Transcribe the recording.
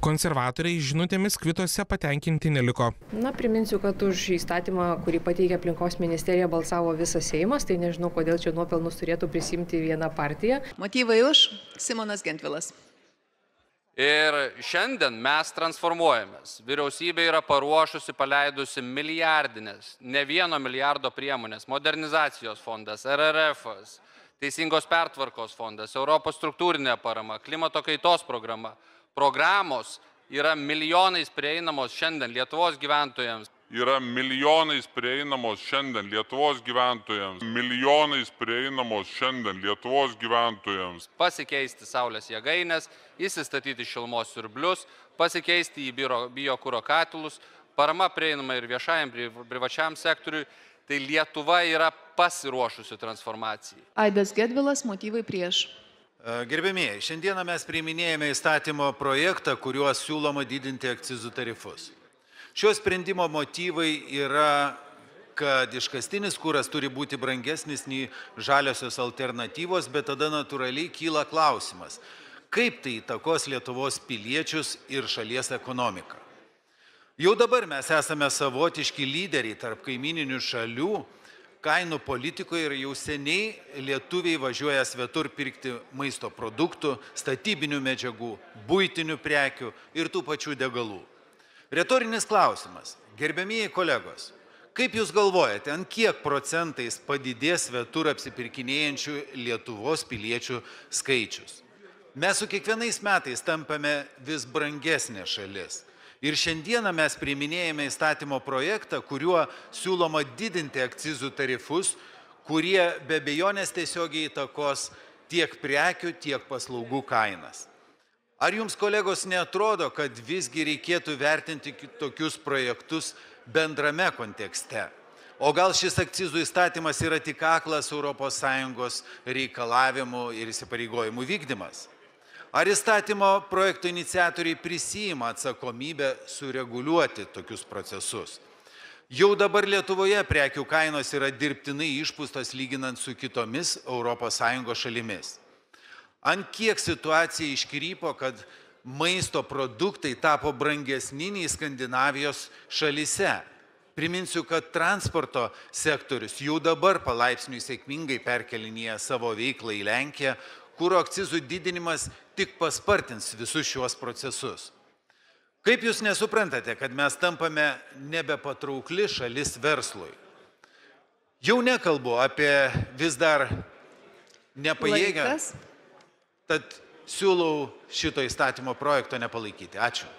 Konservatoriai žinutėmis kvituose patenkinti neliko. Priminsiu, kad už įstatymą, kurį pateikė aplinkos ministerija, balsavo visas Seimas, tai nežinau, kodėl čia nuopelnus turėtų prisimti viena partija. Motyvai už Simonas Gentvilas. Ir šiandien mes transformuojamės. Vyriausybė yra paruošusi, paleidusi milijardinės, ne 1 milijardo priemonės, modernizacijos fondas, RRF, Teisingos pertvarkos fondas, Europos struktūrinė parama, klimato kaitos programa. Programos yra milijonais prieinamos šiandien Lietuvos gyventojams. Yra milijonais prieinamos šiandien Lietuvos gyventojams. Milijonais prieinamos šiandien Lietuvos gyventojams. Pasikeisti saulės jėgainės, įsistatyti šilumos siurblius, pasikeisti į biokuro katilus, parama prieinama ir viešajam, privačiam sektoriui. Tai Lietuva yra pasiruošusi transformacijai. Aidas Gedvilas, motyvai prieš. Gerbėmieji, šiandieną mes priiminėjame įstatymo projektą, kuriuo siūloma didinti akcizų tarifus. Šio sprendimo motyvai yra, kad iškastinis kuras turi būti brangesnis nei žaliosios alternatyvos, bet tada natūraliai kyla klausimas, kaip tai įtakos Lietuvos piliečius ir šalies ekonomiką. Jau dabar mes esame savotiški lyderiai tarp kaimininių šalių, kainų politikoje ir jau seniai lietuviai važiuoja svetur pirkti maisto produktų, statybinių medžiagų, buitinių prekių ir tų pačių degalų. Retorinis klausimas. Gerbiamieji kolegos, kaip jūs galvojate, ant kiek procentais padidės svetur apsipirkinėjančių Lietuvos piliečių skaičius? Mes su kiekvienais metais tampame vis brangesnė šalis. Ir šiandieną mes priiminėjame įstatymo projektą, kuriuo siūloma didinti akcizų tarifus, kurie be abejonės tiesiogiai įtakos tiek prekių, tiek paslaugų kainas. Ar jums, kolegos, neatrodo, kad visgi reikėtų vertinti tokius projektus bendrame kontekste? O gal šis akcizų įstatymas yra tik aklas ES reikalavimų ir įsipareigojimų vykdymas? Ar įstatymo projekto iniciatoriai prisiima atsakomybę sureguliuoti tokius procesus? Jau dabar Lietuvoje prekių kainos yra dirbtinai išpūstos lyginant su kitomis ES šalimis. Ant kiek situacija iškrypo, kad maisto produktai tapo brangesni nei Skandinavijos šalyse. Priminsiu, kad transporto sektorius jau dabar palaipsniui sėkmingai perkelinėja savo veiklą į Lenkiją, kuro akcizų didinimas tik paspartins visus šiuos procesus. Kaip jūs nesuprantate, kad mes tampame nebepatraukli šalis verslui? Jau nekalbu apie vis dar nepajėgę. Tad siūlau šito įstatymo projekto nepalaikyti. Ačiū.